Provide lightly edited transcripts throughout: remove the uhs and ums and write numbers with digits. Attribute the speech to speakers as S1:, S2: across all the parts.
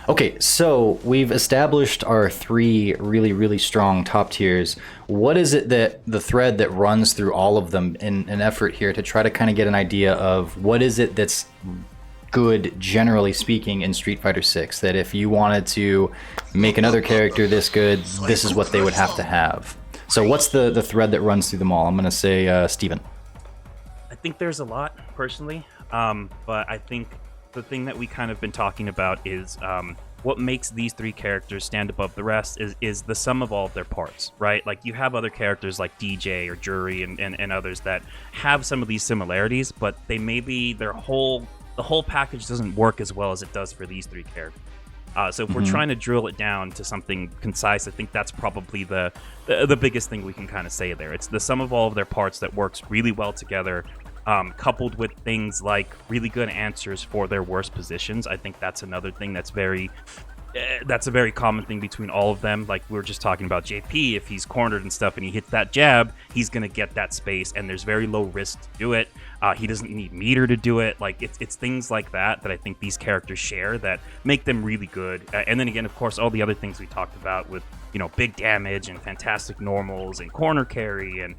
S1: Okay, so we've established our three really, really strong top tiers. What is it that the thread that runs through all of them in an effort here to try to kind of get an idea of what is it that's good, generally speaking, in Street Fighter 6? That if you wanted to make another character this good, this is what they would have to have. So what's the thread that runs through them all? I'm going to say Steven.
S2: I think there's a lot, personally, but I think the thing that we kind of been talking about is what makes these three characters stand above the rest is the sum of all of their parts, right? Like, you have other characters like DJ or Jury and others that have some of these similarities, but they maybe the whole package doesn't work as well as it does for these three characters. So if we're trying to drill it down to something concise, I think that's probably the biggest thing we can kind of say there. It's the sum of all of their parts that works really well together, coupled with things like really good answers for their worst positions. I think that's another thing that's a very common thing between all of them. Like we were just talking about JP, if he's cornered and stuff and he hits that jab, he's going to get that space, and there's very low risk to do it. He doesn't need meter to do it. Like it's things like that I think these characters share that make them really good. And then again, of course, all the other things we talked about with, big damage and fantastic normals and corner carry and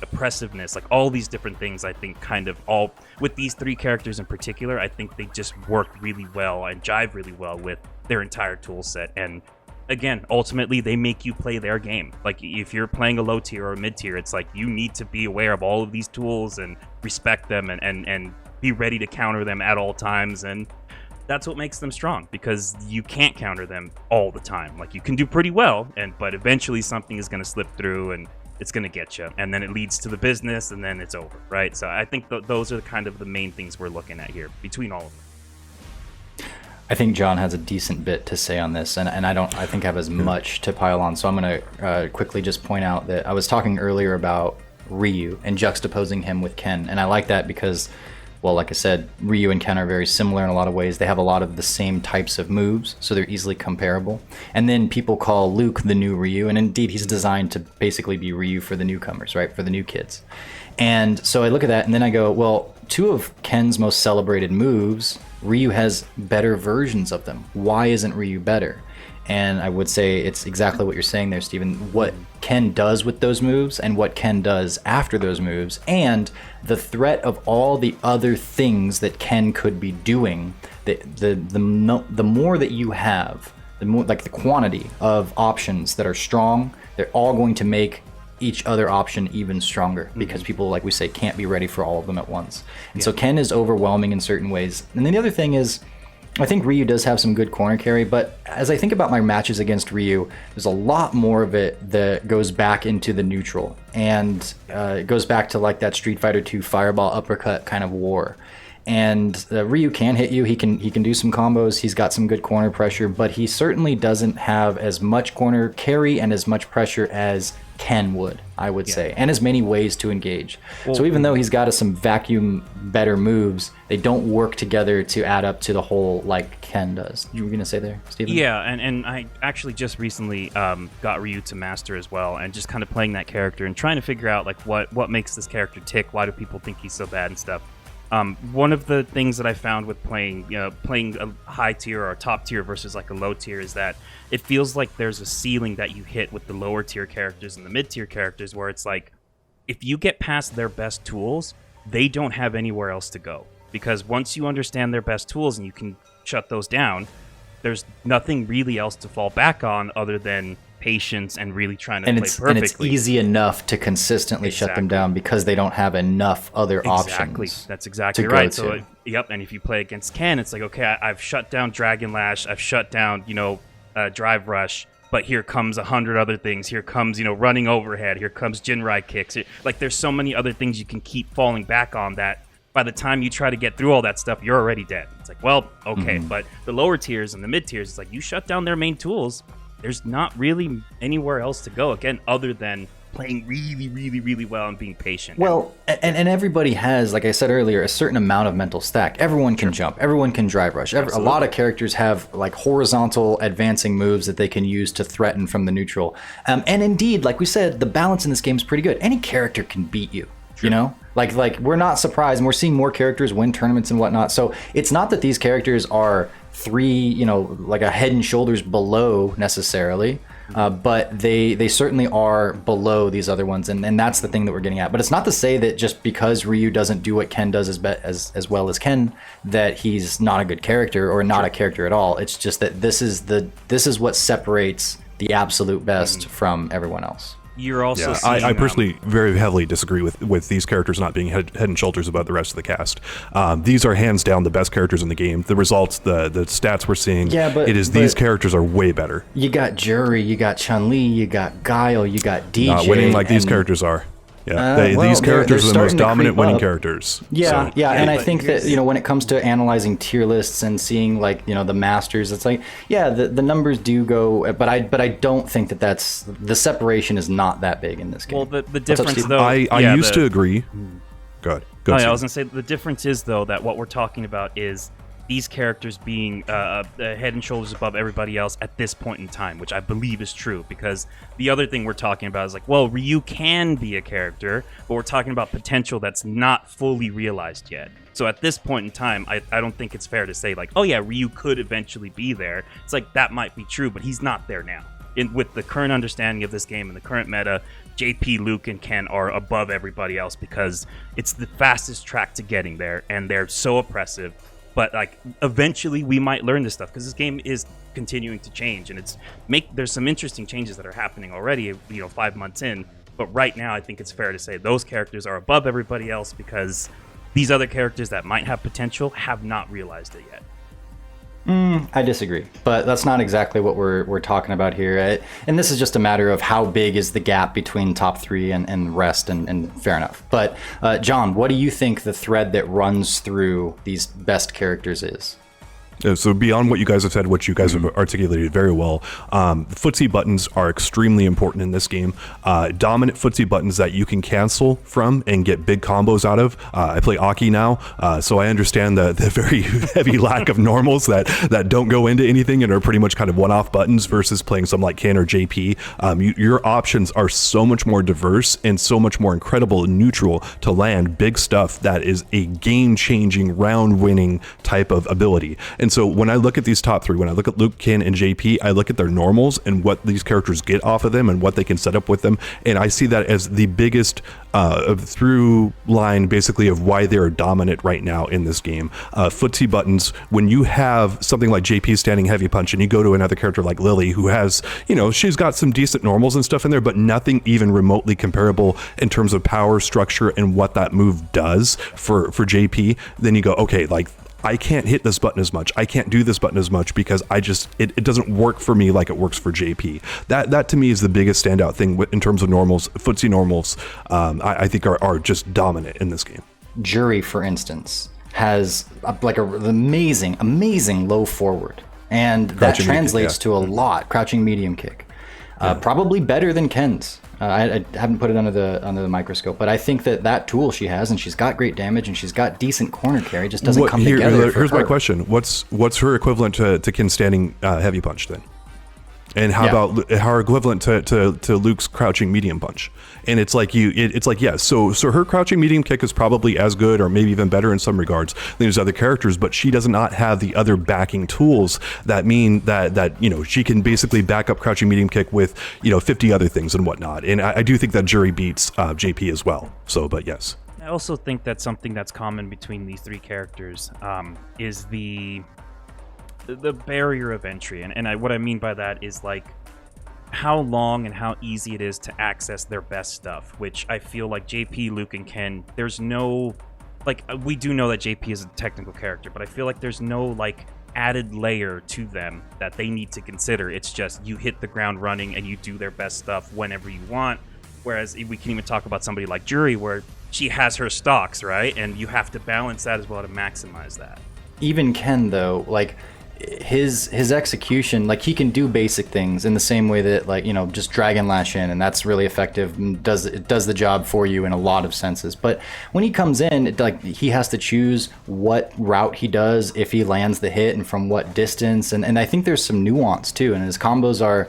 S2: oppressiveness, like all these different things, I think kind of all with these three characters in particular, I think they just work really well and jive really well with their entire tool set. And again, ultimately, they make you play their game. Like if you're playing a low tier or a mid tier, it's like you need to be aware of all of these tools and respect them and be ready to counter them at all times. And that's what makes them strong, because you can't counter them all the time. Like you can do pretty well, but eventually something is going to slip through and it's going to get you, and then it leads to the business, and then it's over, right? So I think those are kind of the main things we're looking at here between all of them.
S1: I think John has a decent bit to say on this, and I think I have as much to pile on. So I'm going to quickly just point out that I was talking earlier about Ryu and juxtaposing him with Ken, and I like that because, well, like I said, Ryu and Ken are very similar in a lot of ways. They have a lot of the same types of moves, so they're easily comparable. And then people call Luke the new Ryu, and indeed he's designed to basically be Ryu for the newcomers, right, for the new kids. And so I look at that and then I go, well, two of Ken's most celebrated moves, Ryu has better versions of them. Why isn't Ryu better? And I would say it's exactly what you're saying there, Steven. What Ken does with those moves and what Ken does after those moves, and the threat of all the other things that Ken could be doing, the more that you have, the more, like the quantity of options that are strong, they're all going to make each other option even stronger, because people, like we say, can't be ready for all of them at once. And so Ken is overwhelming in certain ways. And then the other thing is, I think Ryu does have some good corner carry, but as I think about my matches against Ryu, there's a lot more of it that goes back into the neutral, and it goes back to like that Street Fighter 2 fireball uppercut kind of war. And Ryu can hit you, he can do some combos, he's got some good corner pressure, but he certainly doesn't have as much corner carry and as much pressure as Ken would, I would say, and as many ways to engage. Well, so even though he's got some vacuum better moves, they don't work together to add up to the whole like Ken does. You were going to say there, Steven?
S2: Yeah, and I actually just recently got Ryu to master as well, and just kind of playing that character and trying to figure out like what makes this character tick, why do people think he's so bad and stuff. One of the things that I found with playing a high tier or a top tier versus like a low tier is that it feels like there's a ceiling that you hit with the lower tier characters and the mid tier characters, where it's like if you get past their best tools, they don't have anywhere else to go, because once you understand their best tools and you can shut those down, there's nothing really else to fall back on other than patience and really trying to play perfectly.
S1: And it's easy enough to consistently shut them down because they don't have enough other options.
S2: That's exactly right. So, yep. And if you play against Ken, it's like, okay, I've shut down Dragon Lash, I've shut down, Drive Rush, but here comes 100 other things. Here comes, running overhead. Here comes Jinrai kicks. Like, there's so many other things you can keep falling back on that by the time you try to get through all that stuff, you're already dead. It's like, well, okay. But the lower tiers and the mid tiers, it's like you shut down their main tools. There's not really anywhere else to go, again, other than playing really, really, really well and being patient.
S1: Well, and everybody has, like I said earlier, a certain amount of mental stack. Everyone can jump. Everyone can drive rush. A lot of characters have like horizontal advancing moves that they can use to threaten from the neutral. And indeed, like we said, the balance in this game is pretty good. Any character can beat you. You know, like we're not surprised, and we're seeing more characters win tournaments and whatnot. So it's not that these characters are like a head and shoulders below necessarily, but they certainly are below these other ones, and that's the thing that we're getting at. But it's not to say that just because Ryu doesn't do what Ken does as well as Ken, that he's not a good character or not a character at all. It's just that this is what separates the absolute best from everyone else.
S2: You're also
S3: I
S2: seeing,
S3: personally very heavily disagree with these characters not being head and shoulders above the rest of the cast. These are hands down the best characters in the game. The results, the stats we're seeing, these characters are way better.
S1: You got Jury, you got Chun-Li, you got Guile, you got DJ.
S3: Not winning like these characters are. Yeah, these characters are the most dominant winning characters.
S1: Yeah, so. And I think that when it comes to analyzing tier lists and seeing the masters, it's like the numbers do go, but I don't think that's the separation is not that big in this game.
S2: Well, the difference though,
S3: I used to agree. Go ahead.
S2: I was gonna say the difference is though that what we're talking about is these characters being head and shoulders above everybody else at this point in time, which I believe is true, because the other thing we're talking about is like, well, Ryu can be a character, but we're talking about potential that's not fully realized yet. So at this point in time, I don't think it's fair to say like, oh yeah, Ryu could eventually be there. It's like, that might be true, but he's not there now. With the current understanding of this game and the current meta, JP, Luke, and Ken are above everybody else because it's the fastest track to getting there, and they're so oppressive. But like eventually we might learn this stuff because this game is continuing to change, and there's some interesting changes that are happening already, 5 months in. But right now I think it's fair to say those characters are above everybody else because these other characters that might have potential have not realized it yet.
S1: I disagree, but that's not exactly what we're talking about here. And this is just a matter of how big is the gap between top three and the rest, and fair enough. But John, what do you think the thread that runs through these best characters is?
S3: So beyond what you guys have said, which you guys have articulated very well, footsie buttons are extremely important in this game. Dominant footsie buttons that you can cancel from and get big combos out of. I play Aki now, so I understand the very heavy lack of normals that don't go into anything and are pretty much kind of one-off buttons versus playing some like Ken or JP. Your options are so much more diverse and so much more incredible and neutral to land big stuff that is a game-changing, round-winning type of ability. And so when I look at these top three, when I look at Luke, Ken, and JP, I look at their normals and what these characters get off of them and what they can set up with them. And I see that as the biggest through line, basically, of why they're dominant right now in this game. Footsie buttons, when you have something like JP standing heavy punch and you go to another character like Lily, who has, she's got some decent normals and stuff in there, but nothing even remotely comparable in terms of power structure and what that move does for JP, then you go, okay, like, I can't hit this button as much. I can't do this button as much because it doesn't work for me like it works for JP. That to me is the biggest standout thing in terms of normals. Footsie normals, I think are just dominant in this game.
S1: Jury, for instance, has an amazing low forward, and that translates to a lot. Crouching medium kick, probably better than Ken's. I haven't put it under the microscope, but I think that tool she has, and she's got great damage, and she's got decent corner carry, just doesn't come together.
S3: Here's my question: What's her equivalent to Ken standing heavy punch then? And how about her equivalent to Luke's crouching medium punch? And it's like so her crouching medium kick is probably as good or maybe even better in some regards than his other characters, but she does not have the other backing tools that mean that she can basically back up crouching medium kick with 50 other things and whatnot. And I do think that Jury beats JP as well. So, but yes.
S2: I also think that something that's common between these three characters is the barrier of entry, and what I mean by that is like how long and how easy it is to access their best stuff, which I feel like JP, Luke, and Ken, there's no, we do know that JP is a technical character, but I feel like there's no added layer to them that they need to consider. It's just you hit the ground running and you do their best stuff whenever you want, whereas we can even talk about somebody like Jury, where she has her stocks, right, and you have to balance that as well to maximize that.
S1: Even Ken, though, his execution, he can do basic things in the same way that just Dragon Lash in, and that's really effective and does the job for you in a lot of senses. But when he comes in, he has to choose what route he does, if he lands the hit, and from what distance, and I think there's some nuance too, and his combos are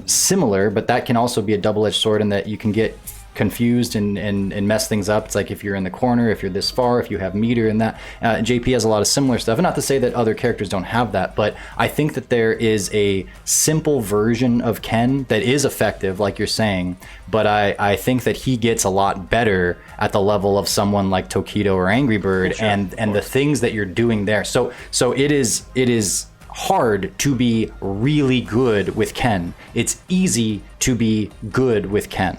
S1: similar, but that can also be a double-edged sword in that you can get confused and mess things up. It's like if you're in the corner, if you're this far, if you have meter and that. JP has a lot of similar stuff. And not to say that other characters don't have that, but I think that there is a simple version of Ken that is effective, like you're saying, but I think that he gets a lot better at the level of someone like Tokido or Angry Bird,
S2: sure,
S1: and the things that you're doing there. So it is hard to be really good with Ken. It's easy to be good with Ken.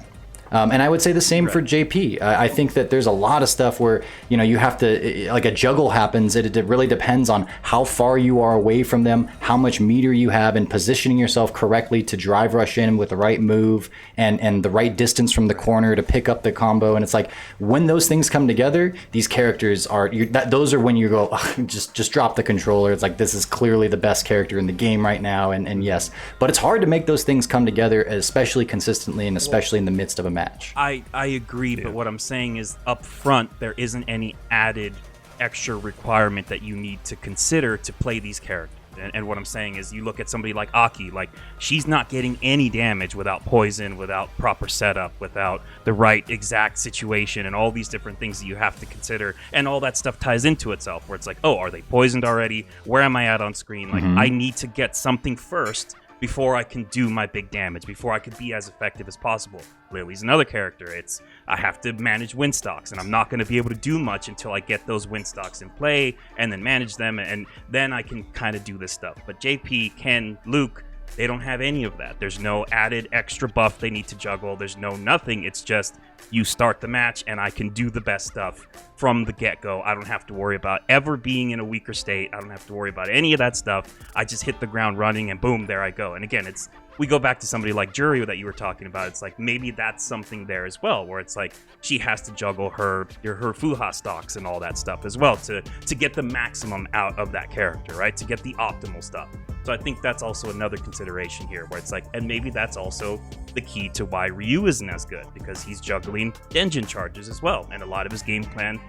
S1: And I would say the same for JP. I think that there's a lot of stuff where, you know, you have to, like a juggle happens. It really depends on how far you are away from them, how much meter you have, and positioning yourself correctly to drive rush in with the right move and the right distance from the corner to pick up the combo. And it's like when those things come together, these characters are, those are when you go, "Ugh, just drop the controller." It's like, this is clearly the best character in the game right now. And yes, but it's hard to make those things come together, especially consistently and especially in the midst of a match.
S2: I agree, but what I'm saying is up front, there isn't any added extra requirement that you need to consider to play these characters. And what I'm saying is you look at somebody like Aki, like she's not getting any damage without poison, without proper setup, without the right exact situation and all these different things that you have to consider. And all that stuff ties into itself where it's like, oh, are they poisoned already? Where am I at on screen? Like I need to get something first before I can do my big damage, before I could be as effective as possible. Lily's another character. It's I have to manage win stocks, and I'm not going to be able to do much until I get those win stocks in play and then manage them, and then I can kind of do this stuff. But JP, Ken, Luke, they don't have any of that. There's no added extra buff they need to juggle. There's no nothing. It's just you start the match and I can do the best stuff from the get-go. I don't have to worry about ever being in a weaker state. I don't have to worry about any of that stuff. I just hit the ground running and boom, there I go. And again, we go back to somebody like Jury that you were talking about. It's like maybe that's something there as well, where it's like she has to juggle her Fuha stocks and all that stuff as well to get the maximum out of that character, right? To get the optimal stuff. So I think that's also another consideration here, where it's like, and maybe that's also the key to why Ryu isn't as good, because he's juggling Denjin charges as well, and a lot of his game plan,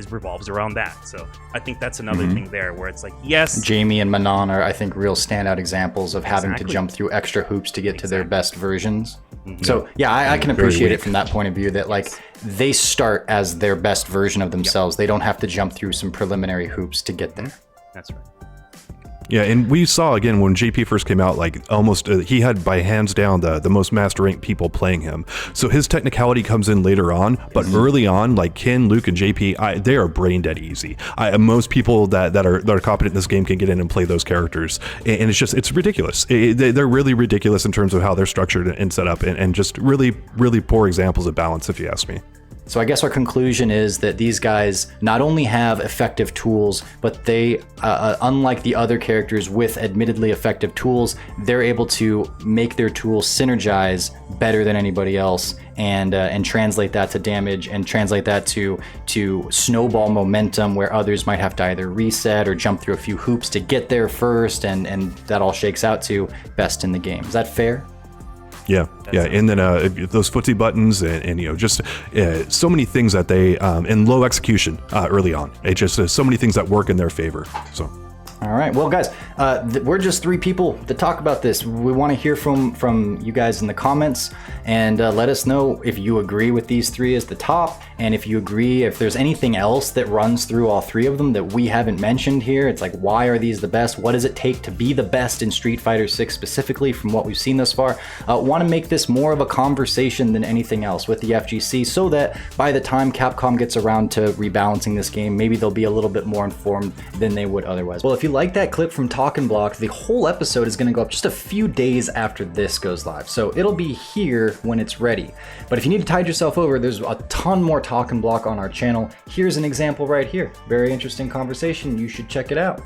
S2: revolves around that. So I think that's another thing there, where it's like, yes,
S1: Jamie and Manon are, I think, real standout examples of having to jump through extra hoops to get to their best versions. So yeah, I can appreciate it from that point of view, that like they start as their best version of themselves. They don't have to jump through some preliminary hoops to get there.
S2: That's right.
S3: Yeah, and we saw again when JP first came out, like almost he had by hands down the most master ranked people playing him. So his technicality comes in later on, but early on, like Ken, Luke, and JP, they are brain dead easy. Most people that are competent in this game can get in and play those characters, and it's ridiculous. They're really ridiculous in terms of how they're structured and set up, and just really poor examples of balance, if you ask me.
S1: So I guess our conclusion is that these guys not only have effective tools, but they, unlike the other characters with admittedly effective tools, they're able to make their tools synergize better than anybody else, and translate that to damage, and translate that to snowball momentum, where others might have to either reset or jump through a few hoops to get there first, and that all shakes out to best in the game. Is that fair?
S3: Yeah, and then those footsie buttons and just so many things that they and low execution early on. It just so many things that work in their favor. So.
S1: All right, well, guys, we're just three people to talk about this. We want to hear from you guys in the comments, and let us know if you agree with these three as the top, and if you agree, if there's anything else that runs through all three of them that we haven't mentioned here. It's like, why are these the best? What does it take to be the best in Street Fighter 6 specifically from what we've seen thus far? Want to make this more of a conversation than anything else with the FGC, so that by the time Capcom gets around to rebalancing this game, maybe they'll be a little bit more informed than they would otherwise. Well, if you like that clip from Talkin' Block, the whole episode is going to go up just a few days after this goes live, so it'll be here when it's ready. But if you need to tide yourself over, there's a ton more Talkin' Block on our channel. Here's an example right here. Very interesting conversation. You should check it out.